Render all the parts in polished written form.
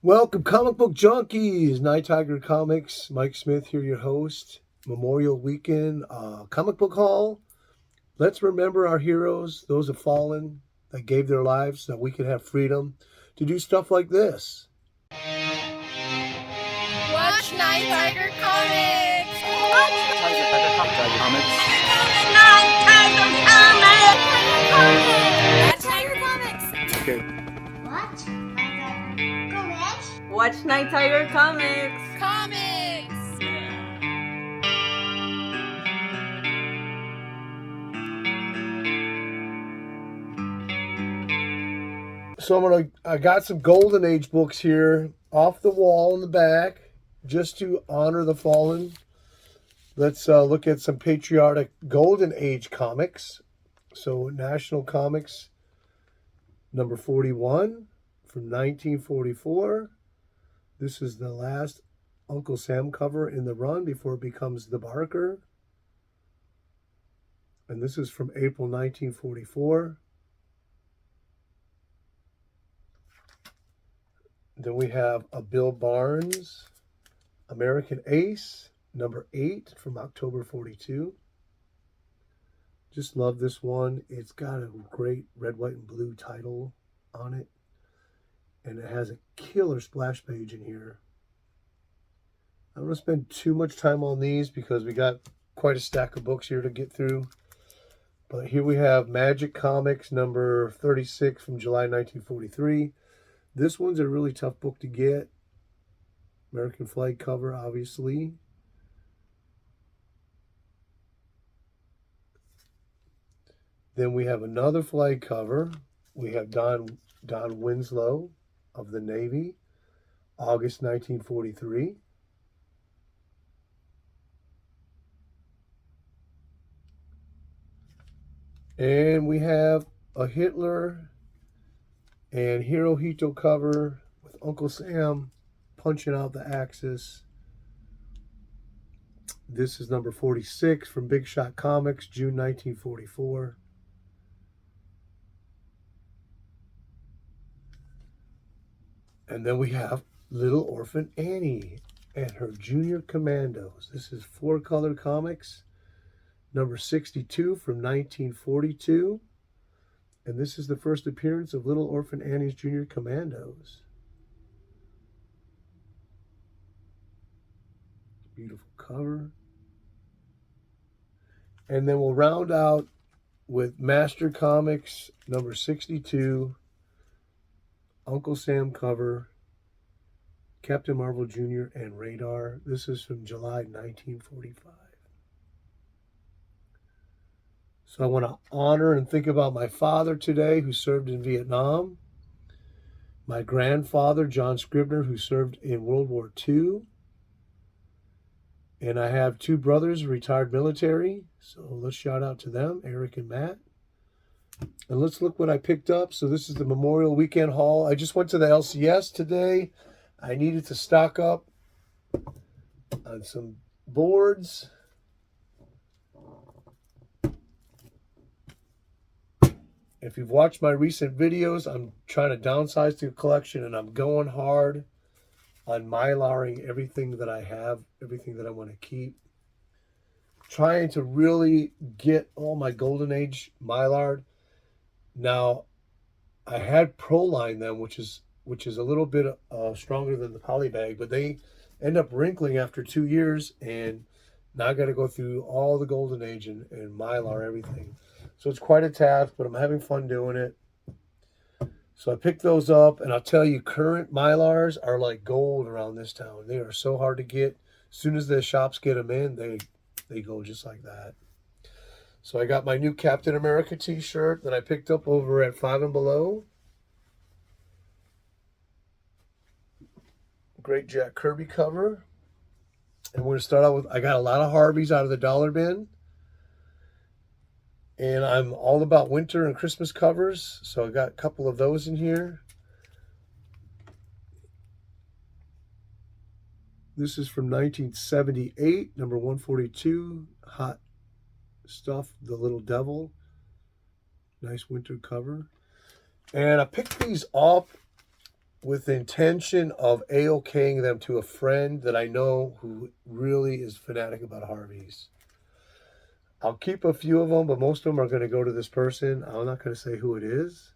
Welcome, comic book junkies. Nighttiger Comics. Mike Smith here, your host. Memorial Weekend comic book haul. Let's remember our heroes, those have fallen, that gave their lives so that we could have freedom to do stuff like this. Watch Nighttiger Comics! Nighttiger Comics. Nighttiger Comics! Okay. Watch Nighttiger Comics! Comics! So I got some Golden Age books here off the wall in the back just to honor the fallen. Let's look at some patriotic Golden Age comics. So National Comics number 41 from 1944. This is the last Uncle Sam cover in the run before it becomes the Barker. And this is from April 1944. Then we have a Bill Barnes American Ace, number 8 from October 42. Just love this one. It's got a great red, white, and blue title on it. And it has a killer splash page in here. I don't want to spend too much time on these because we got quite a stack of books here to get through. But here we have Magic Comics number 36 from July 1943. This one's a really tough book to get. American flag cover, obviously. Then we have another flag cover. We have Don Winslow of the Navy, August 1943. And we have a Hitler and Hirohito cover with Uncle Sam punching out the Axis. This is number 46 from Big Shot Comics, June 1944. And then we have Little Orphan Annie and her Junior Commandos. This is 4-color comics, number 62 from 1942. And this is the first appearance of Little Orphan Annie's Junior Commandos. Beautiful cover. And then we'll round out with Master Comics, number 62, Uncle Sam cover, Captain Marvel Jr. and Radar. This is from July 1945. So I want to honor and think about my father today who served in Vietnam, my grandfather, John Scribner, who served in World War II, and I have 2 brothers, retired military, so let's shout out to them, Eric and Matt. And let's look what I picked up. So this is the Memorial Weekend haul. I just went to the LCS today. I needed to stock up on some boards. If you've watched my recent videos, I'm trying to downsize the collection and I'm going hard on mylaring everything that I have, everything that I want to keep. Trying to really get all my Golden Age mylared. Now, I had Proline them, which is a little bit stronger than the polybag, but they end up wrinkling after 2 years, and now I got to go through all the Golden Age and mylar everything. So it's quite a task, but I'm having fun doing it. So I picked those up, and I'll tell you, current mylars are like gold around this town. They are so hard to get. As soon as the shops get them in, they go just like that. So I got my new Captain America t-shirt that I picked up over at 5 and Below. Great Jack Kirby cover. And we're going to start out with, I got a lot of Harveys out of the dollar bin. And I'm all about winter and Christmas covers. So I got a couple of those in here. This is from 1978, number 142, Hot Stuff, The Little Devil. Nice winter cover. And I picked these up with the intention of A-okaying them to a friend that I know who really is fanatic about Harveys. I'll keep a few of them, but most of them are going to go to this person. I'm not going to say who it is.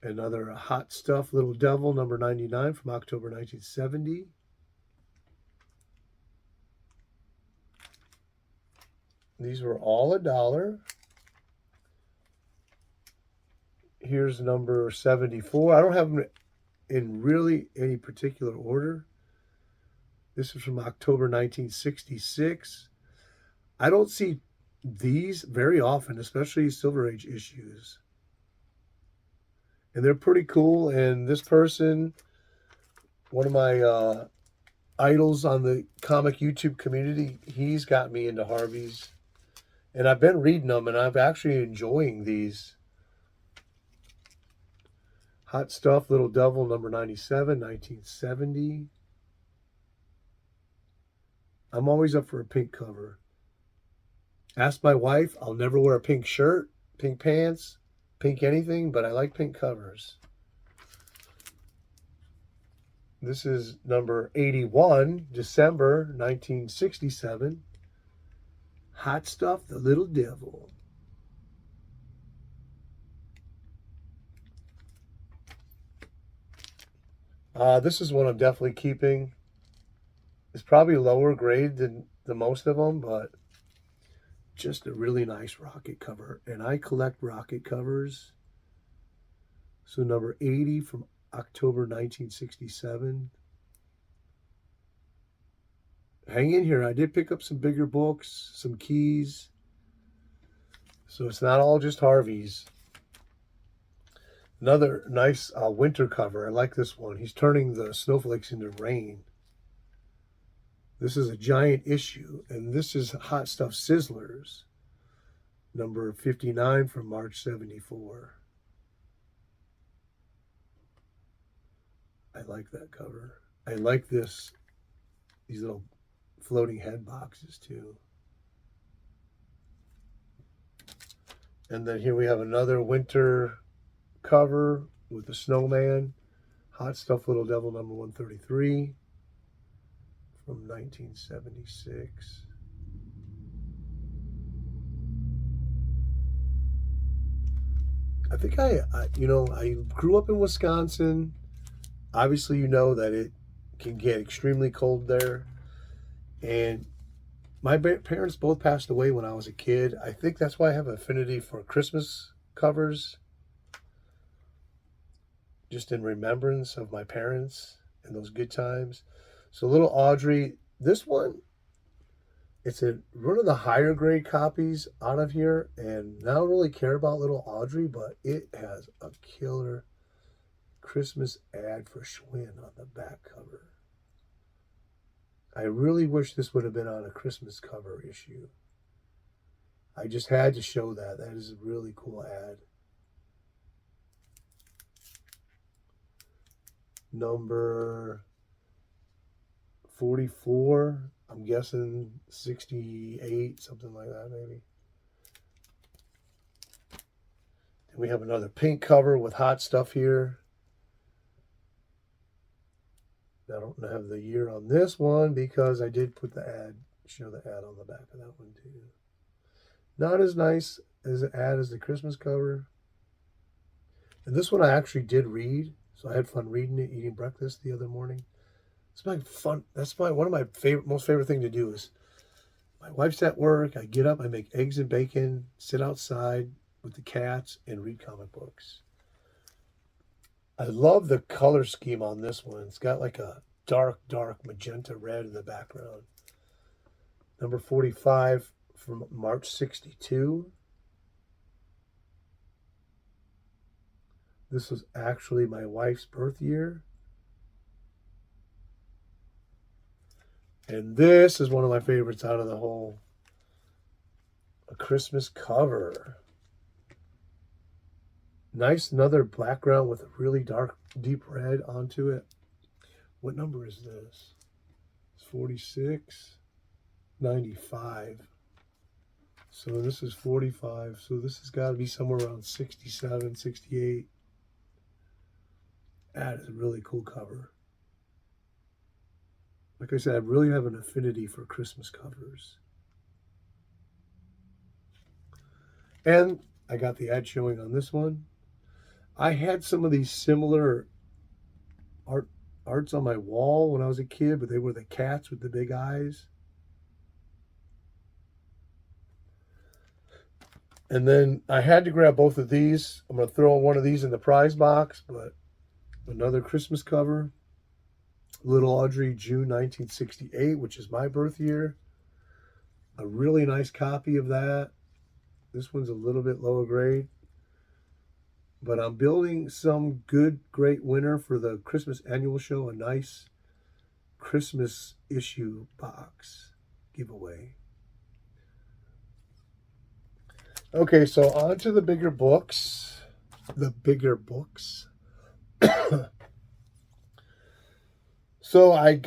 Another Hot Stuff Little Devil, number 99 from October 1970. These were all $1. Here's number 74. I don't have them in really any particular order. This is from October 1966. I don't see these very often, especially Silver Age issues. And they're pretty cool. And this person, one of my idols on the comic YouTube community, he's got me into Harveys. And I've been reading them, and I'm actually enjoying these. Hot Stuff Little Devil, number 97, 1970. I'm always up for a pink cover. Ask my wife, I'll never wear a pink shirt, pink pants, pink anything, but I like pink covers. This is number 81, December 1967. Hot Stuff, The Little Devil. This is one I'm definitely keeping. It's probably lower grade than the most of them, but just a really nice rocket cover. And I collect rocket covers. So number 80 from October 1967. Hang in here. I did pick up some bigger books, some keys. So it's not all just Harveys. Another nice winter cover. I like this one. He's turning the snowflakes into rain. This is a giant issue, and this is Hot Stuff Sizzlers, number 59 from March 74. I like that cover. I like these little floating head boxes too. And then here we have another winter cover with the snowman. Hot Stuff Little Devil, number 133 from 1976. I think I grew up in Wisconsin. Obviously, you know that it can get extremely cold there. And my parents both passed away when I was a kid. I think that's why I have an affinity for Christmas covers. Just in remembrance of my parents and those good times. So little Audrey, this one, it's one of the higher grade copies out of here. And I don't really care about little Audrey, but it has a killer Christmas ad for Schwinn on the back cover. I really wish this would have been on a Christmas cover issue. I just had to show that. That is a really cool ad. Number 44, I'm guessing 68, something like that maybe. And we have another pink cover with Hot Stuff here. I don't have the year on this one because I did put show the ad on the back of that one too. Not as nice as an ad as the Christmas cover. And this one I actually did read, so I had fun reading it, eating breakfast the other morning. It's my fun. That's one of my most favorite thing to do is my wife's at work. I get up, I make eggs and bacon, sit outside with the cats, and read comic books. I love the color scheme on this one. It's got like a dark magenta red in the background. Number 45 from March 62. This was actually my wife's birth year. And this is one of my favorites out of the whole. A Christmas cover. Nice, another background with a really dark, deep red onto it. What number is this? It's 46, 95. So this is 45. So this has got to be somewhere around 67, 68. That is a really cool cover. Like I said, I really have an affinity for Christmas covers. And I got the ad showing on this one. I had some of these similar arts on my wall when I was a kid, but they were the cats with the big eyes. And then I had to grab both of these. I'm going to throw one of these in the prize box, but another Christmas cover. Little Audrey, June 1968, which is my birth year. A really nice copy of that. This one's a little bit lower grade. But I'm building some good, great winner for the Christmas annual show, a nice Christmas issue box giveaway. Okay, so on to the bigger books. The bigger books. So I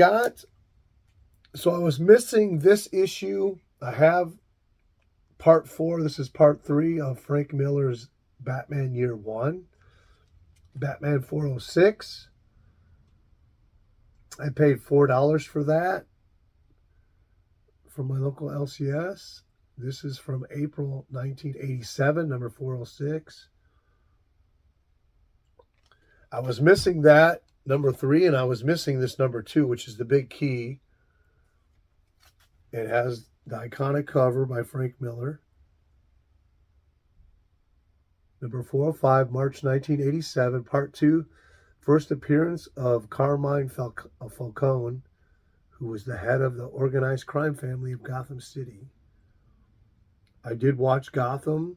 was missing this issue. I have part 4. This is part 3 of Frank Miller's Batman Year 1. Batman 406. I paid $4 for that from my local LCS. This is from April 1987, number 406. I was missing that, number 3, and I was missing this number 2, which is the big key. It has the iconic cover by Frank Miller. Number 405, March 1987, Part 2, first appearance of Carmine Falcone, who was the head of the organized crime family of Gotham City. I did watch Gotham.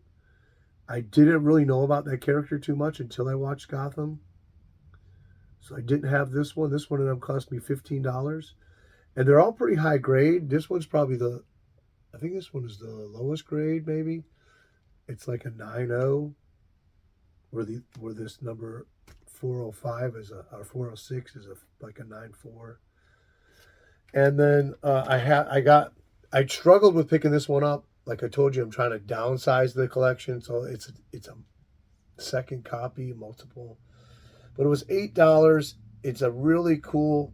I didn't really know about that character too much until I watched Gotham. So I didn't have this one. This one ended up cost me $15. And they're all pretty high grade. This one's probably I think this one is the lowest grade, maybe. It's like a 9.0, where this number 405 or 406 is like a 9.4. And then I struggled with picking this one up. Like I told you, I'm trying to downsize the collection, so it's a second copy, multiple. But it was $8. It's a really cool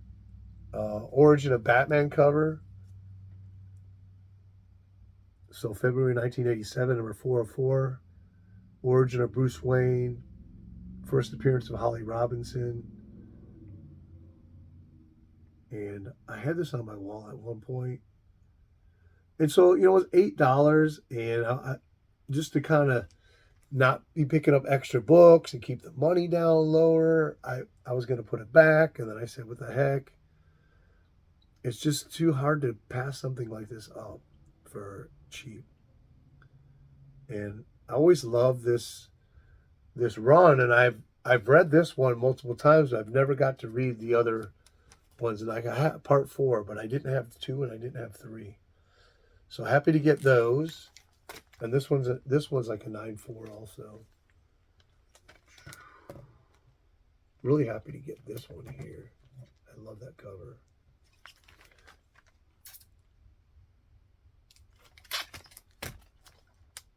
Origin of Batman cover. So February 1987, number 404. Origin of Bruce Wayne. First appearance of Holly Robinson. And I had this on my wall at one point. And so, it was $8. And I just to kind of not be picking up extra books and keep the money down lower, I was going to put it back. And then I said, what the heck? It's just too hard to pass something like this up for cheap. And I always love this run, and I've read this one multiple times. I've never got to read the other ones, and I got part 4, but I didn't have 2 and I didn't have 3. So happy to get those. And this one's like a 9.4 also. Really happy to get this one here. I love that cover.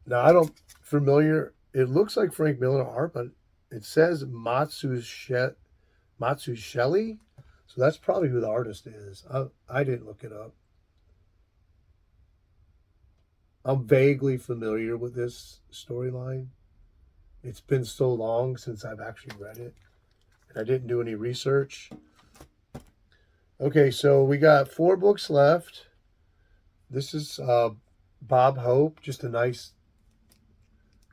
Now, I don't familiar. It looks like Frank Miller art, but it says Matsu Shelley. So that's probably who the artist is. I didn't look it up. I'm vaguely familiar with this storyline. It's been so long since I've actually read it, and I didn't do any research. Okay, so we got 4 books left. This is Bob Hope, just a nice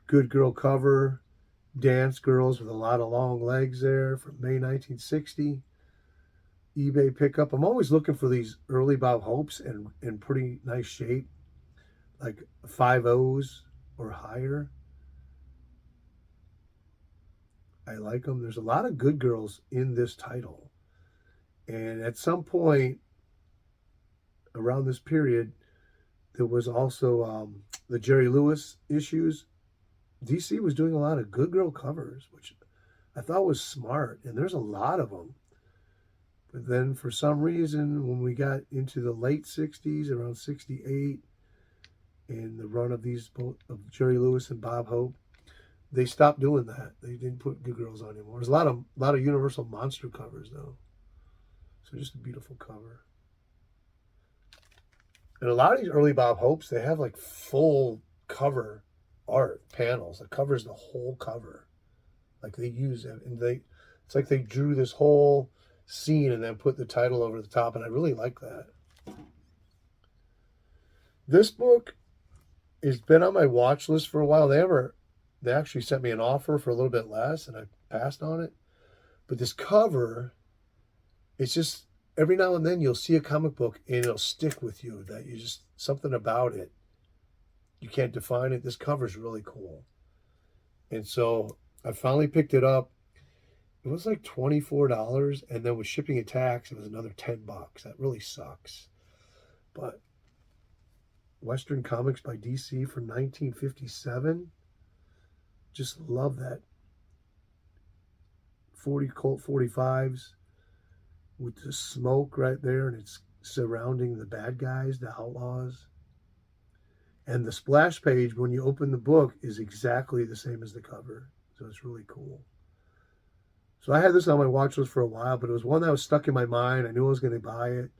good girl cover. Dance girls with a lot of long legs there from May 1960. eBay pickup. I'm always looking for these early Bob Hopes in pretty nice shape, like 5.0s or higher. I like them. There's a lot of good girls in this title. And at some point around this period, there was also the Jerry Lewis issues. DC was doing a lot of good girl covers, which I thought was smart. And there's a lot of them. But then for some reason, when we got into the late 60s, around 68, and the run of these both of Jerry Lewis and Bob Hope, they stopped doing that. They didn't put Good Girls on anymore. There's a lot of Universal Monster covers though. So just a beautiful cover. And a lot of these early Bob Hopes, they have like full cover art panels that covers the whole cover. Like they use it, and it's like they drew this whole scene and then put the title over the top, and I really like that. This book has been on my watch list for a while. They actually sent me an offer for a little bit less, and I passed on it. But this cover, it's just every now and then you'll see a comic book and it'll stick with you. That you just something about it, you can't define it. This cover's really cool, and so I finally picked it up. It was like $24, and then with shipping and tax, it was another $10. That really sucks. But Western Comics by DC from 1957. Just love that. 40 Colt 45s with the smoke right there, and it's surrounding the bad guys, the outlaws. And the splash page, when you open the book, is exactly the same as the cover. So it's really cool. So I had this on my watch list for a while, but it was one that was stuck in my mind. I knew I was going to buy it.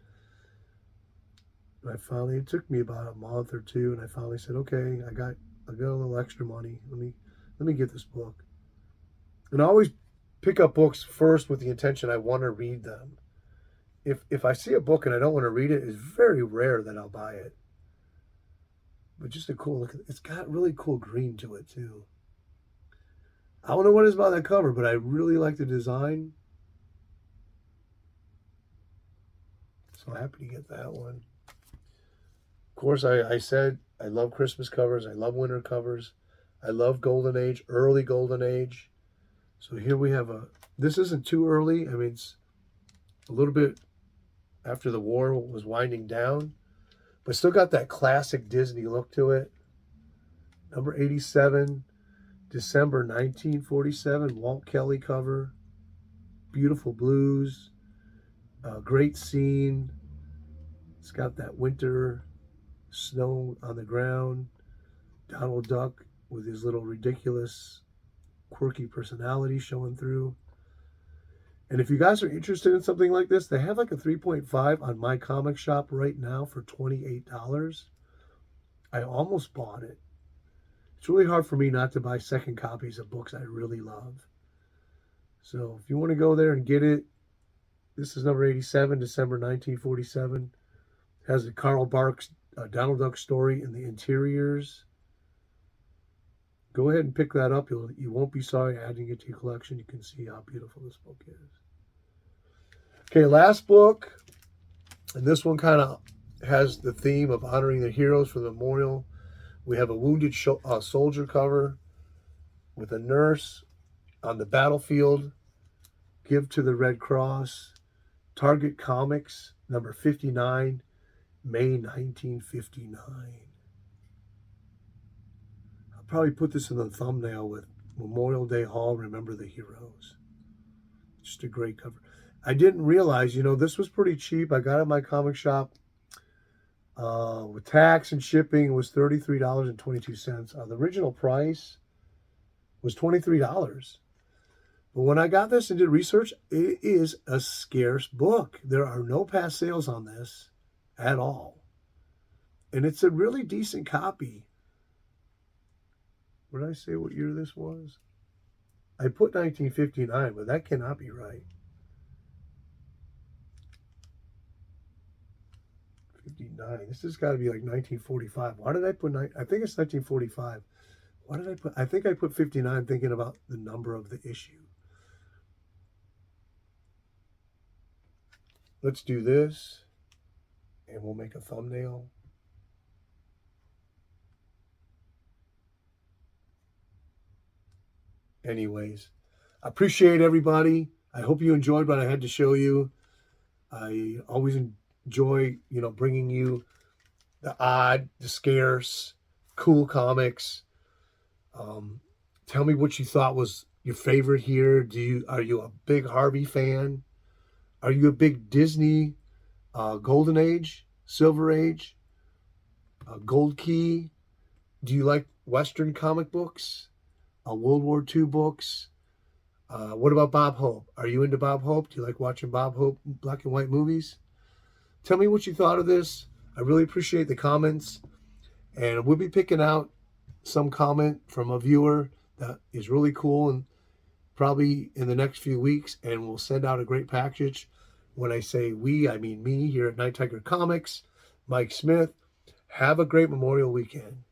And it took me about a month or two, and I finally said, okay, I got a little extra money. Let me get this book. And I always pick up books first with the intention I want to read them. If I see a book and I don't want to read it, it's very rare that I'll buy it. But just a cool look. It's got really cool green to it too. I don't know what it is about that cover, but I really like the design. So happy to get that one. Of course, I said I love Christmas covers. I love winter covers. I love Golden Age, early Golden Age. So here we have this isn't too early. I mean, it's a little bit after the war was winding down, but still got that classic Disney look to it. Number 87, December 1947, Walt Kelly cover. Beautiful blues, great scene. It's got that winter snow on the ground. Donald Duck with his little ridiculous, quirky personality showing through. And if you guys are interested in something like this, they have like a 3.5 on my comic shop right now for $28. I almost bought it. It's really hard for me not to buy second copies of books I really love. So if you want to go there and get it, this is number 87, December 1947. It has the Carl Barks Donald Duck story in the interiors. Go ahead and pick that up. You won't be sorry adding it to your collection. You can see how beautiful this book is. Okay, last book. And this one kind of has the theme of honoring the heroes for the memorial. We have a wounded soldier cover with a nurse on the battlefield. Give to the Red Cross. Target Comics, number 59, May 1959. I'll probably put this in the thumbnail with Memorial Day Hall, Remember the Heroes. Just a great cover. I didn't realize, this was pretty cheap. I got it at my comic shop. With tax and shipping, it was $33.22. The original price was $23. But when I got this and did research, it is a scarce book. There are no past sales on this at all. And it's a really decent copy. What did I say what year this was? I put 1959, but that cannot be right. 59. This has got to be like 1945. Why did I put I think it's 1945. Why did I put? I think I put 59 thinking about the number of the issue. Let's do this, and we'll make a thumbnail. Anyways, I appreciate everybody. I hope you enjoyed what I had to show you. I always enjoy, bringing you the odd, the scarce, cool comics. Tell me what you thought was your favorite here. Are you a big Harvey fan? Are you a big Disney Golden Age, Silver Age, Gold Key? Do you like Western comic books? World War II books. What about Bob Hope? Are you into Bob Hope? Do you like watching Bob Hope black and white movies? Tell me what you thought of this. I really appreciate the comments. And we'll be picking out some comment from a viewer that is really cool and probably in the next few weeks. And we'll send out a great package. When I say we, I mean me here at Nighttiger Comics. Mike Smith. Have a great Memorial weekend.